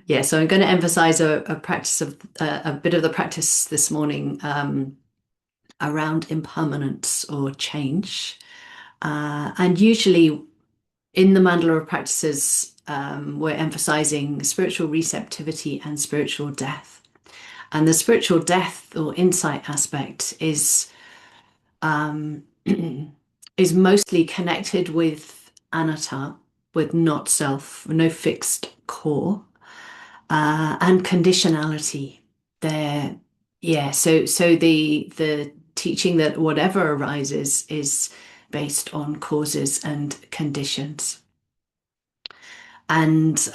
Yeah, so I'm going to emphasize a practice of a bit of the practice this morning around impermanence or change. And usually in the mandala of practices, we're emphasizing spiritual receptivity and spiritual death. And the spiritual death or insight aspect um, is mostly connected with anatta, with not self, no fixed core, and conditionality. There, yeah. So the teaching that whatever arises is based on causes and conditions, and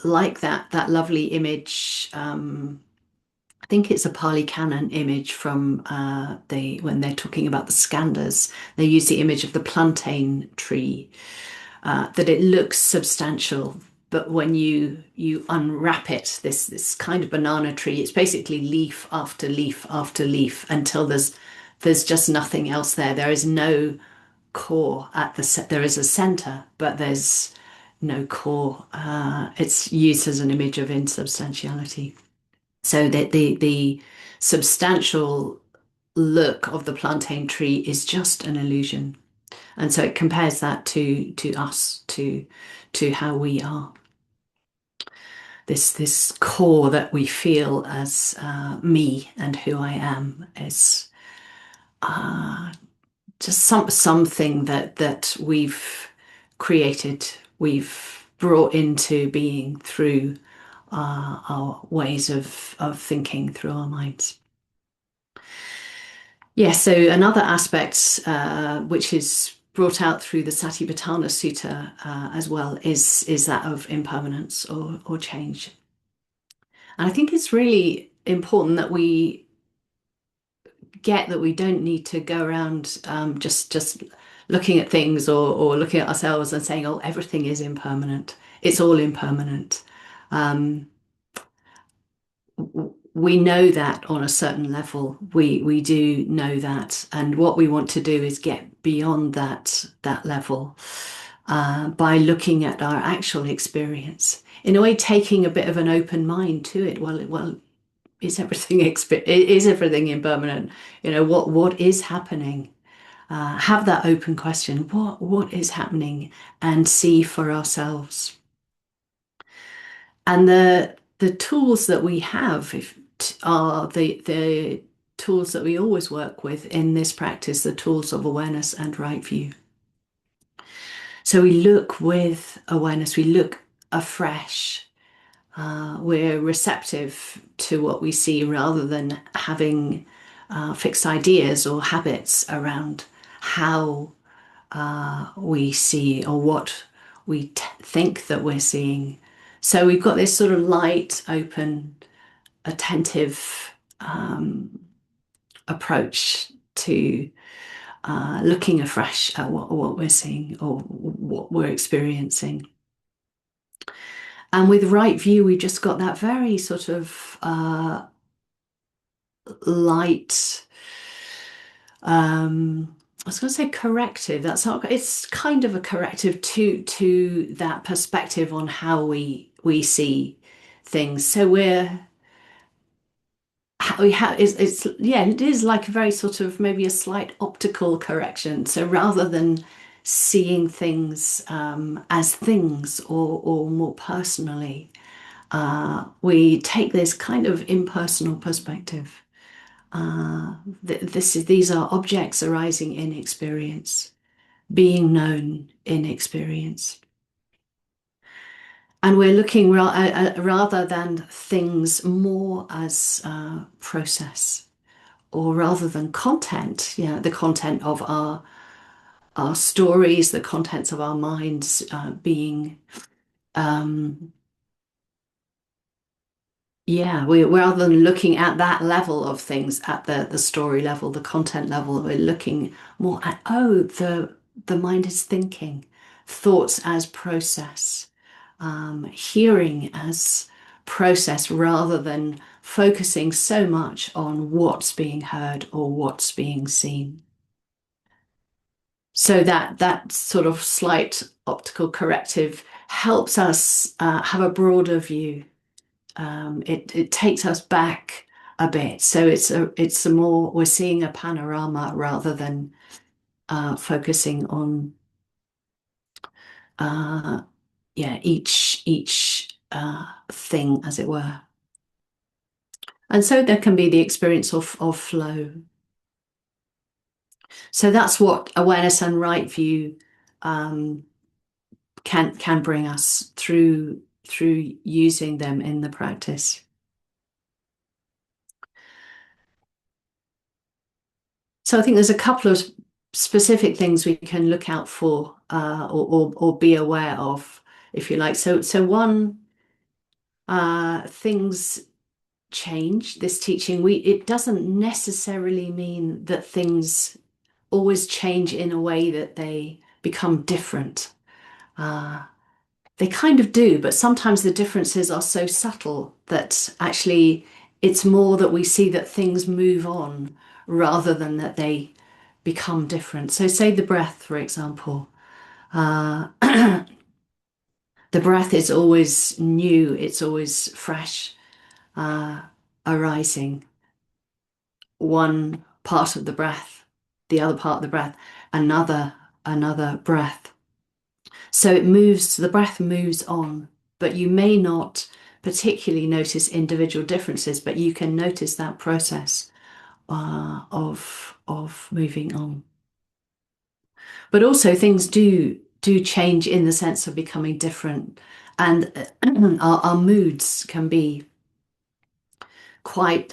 like that lovely image. I think it's a Pali Canon image from the when they're talking about the skandhas, they use the image of the plantain tree, that it looks substantial, but when you unwrap it, this kind of banana tree, it's basically leaf after leaf after leaf until there's just nothing else there. There is no core at there is a center, but there's no core. It's used as an image of insubstantiality. So that the substantial look of the plantain tree is just an illusion. And so it compares that to us, to how we are. This core that we feel as me and who I am is uh, just something that we've created, we've brought into being through our ways of thinking, through our minds. Yeah, so another aspect which is brought out through the Satipatthana Sutta as well is that of impermanence or change. And I think it's really important that we get that we don't need to go around just looking at things or looking at ourselves and saying, oh, everything is impermanent. It's all impermanent. Um, we know that on a certain level. We do know that, and what we want to do is get beyond that level by looking at our actual experience. In a way, taking a bit of an open mind to it. Well, is everything impermanent? You know, what is happening? Have that open question. What is happening? And see for ourselves. And the tools that we have are the tools that we always work with in this practice, the tools of awareness and right view. So we look with awareness, we look afresh. We're receptive to what we see rather than having fixed ideas or habits around how we see or what we think that we're seeing. So we've got this sort of light, open, attentive approach to looking afresh at what we're seeing or what we're experiencing. And with right view, we've just got that very sort of light, I was going to say corrective. That's not, it's kind of a corrective to that perspective on how we see things. So we have it's yeah, it is like a very sort of maybe a slight optical correction. So rather than seeing things as things or more personally, we take this kind of impersonal perspective. These are objects arising in experience, being known in experience. And we're looking rather than things more as process, or rather than content, you know, the content of our stories, the contents of our minds being um, yeah, we rather than looking at that level of things, at the story level, the content level, we're looking more at, oh, the mind is thinking, thoughts as process, hearing as process, rather than focusing so much on what's being heard or what's being seen. So that sort of slight optical corrective helps us have a broader view. It takes us back a bit, so it's a more we're seeing a panorama rather than focusing on uh, yeah each thing as it were. And so there can be the experience of flow. So that's what awareness and right view um, can bring us through using them in the practice. So I think there's a couple of specific things we can look out for or be aware of, if you like. So one, things change. This teaching, we it doesn't necessarily mean that things always change in a way that they become different. Uh, they kind of do, but sometimes the differences are so subtle that actually it's more that we see that things move on rather than that they become different. So, say the breath, for example. Uh, the breath is always new, it's always fresh, uh, arising. One part of the breath, the other part of the breath, another breath. So the breath moves on, but you may not particularly notice individual differences, but you can notice that process of moving on. But also things do change in the sense of becoming different, and our moods can be quite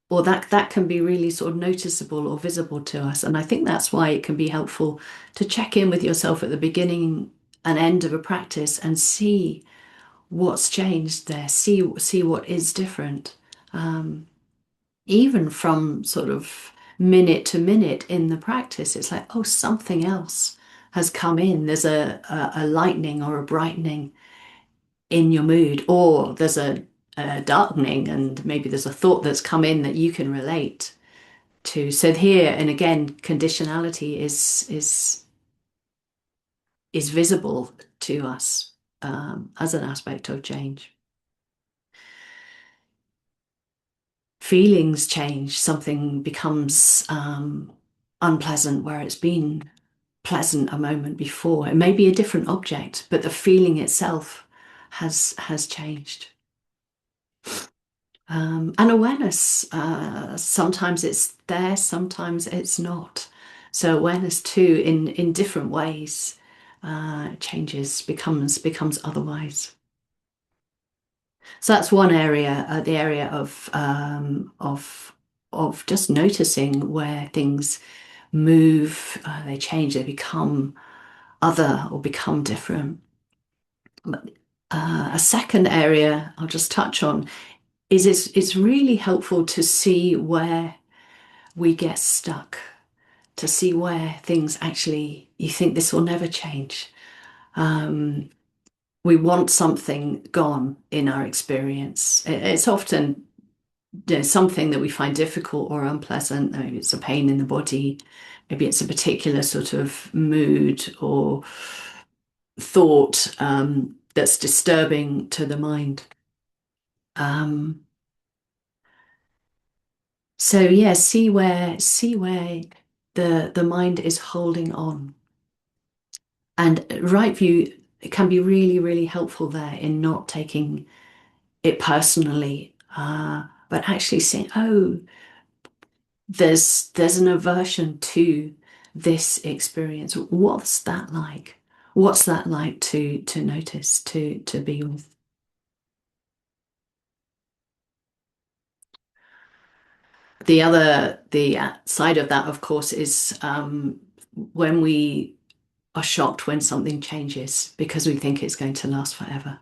or that can be really sort of noticeable or visible to us. And I think that's why it can be helpful to check in with yourself at the beginning and end of a practice and see what's changed there, see what is different. Even from sort of minute to minute in the practice, it's like, oh, something else has come in. There's a lightening or a brightening in your mood, or there's a darkening, and maybe there's a thought that's come in that you can relate to. So here, and again, conditionality is visible to us as an aspect of change. Feelings change, something becomes unpleasant where it's been pleasant a moment before. It may be a different object, but the feeling itself has changed. And awareness, sometimes it's there, sometimes it's not. So awareness too, in different ways, changes, becomes otherwise. So that's one area, the area of just noticing where things move, they change, they become other or become different. But, a second area I'll just touch on is it's really helpful to see where we get stuck, to see where things actually you think this will never change. Um, we want something gone in our experience. It's often something that we find difficult or unpleasant. Maybe it's a pain in the body, maybe it's a particular sort of mood or thought that's disturbing to the mind. Um, so yeah, see where the mind is holding on. And right view can be really, really helpful there in not taking it personally, but actually saying, oh, there's an aversion to this experience. What's that like? What's that like to notice, to be with? The side of that, of course, is when we are shocked when something changes because we think it's going to last forever.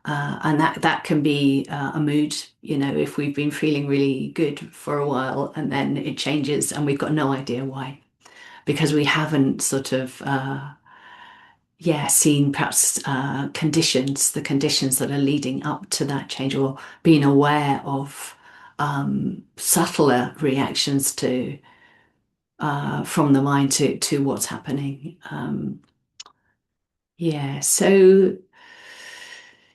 And that can be a mood, if we've been feeling really good for a while and then it changes and we've got no idea why, because we haven't sort of, yeah, seen perhaps the conditions that are leading up to that change, or being aware of subtler reactions to from the mind to what's happening. Yeah. So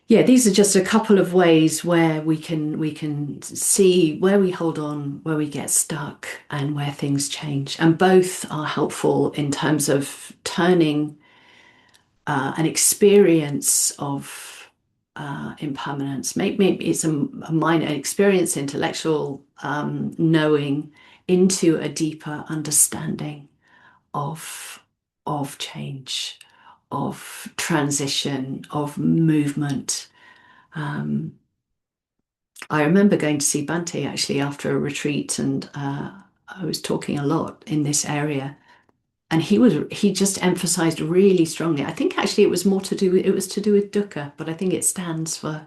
yeah, these are just a couple of ways where we can see where we hold on, where we get stuck, and where things change. And both are helpful in terms of turning an experience of impermanence. Maybe it's a minor experience, intellectual knowing, into a deeper understanding of of change, of transition, of movement. Um, I remember going to see Bante actually after a retreat, and I was talking a lot in this area. And he just emphasized really strongly. I think actually it was to do with dukkha, but I think it stands for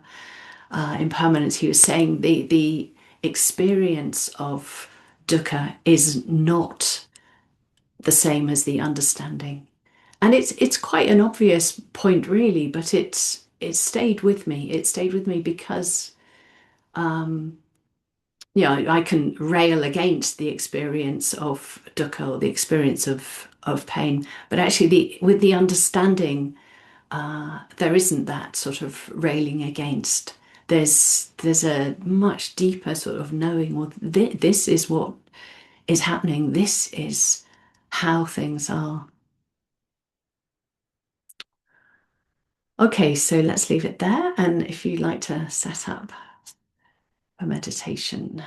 impermanence. He was saying the experience of dukkha is not the same as the understanding. And it's quite an obvious point really, but it stayed with me. It stayed with me because I can rail against the experience of dukkha or the experience of pain, but actually with the understanding, there isn't that sort of railing against. There's a much deeper sort of knowing, well, this is what is happening. This is how things are. Okay, so let's leave it there. And if you'd like to set up a meditation.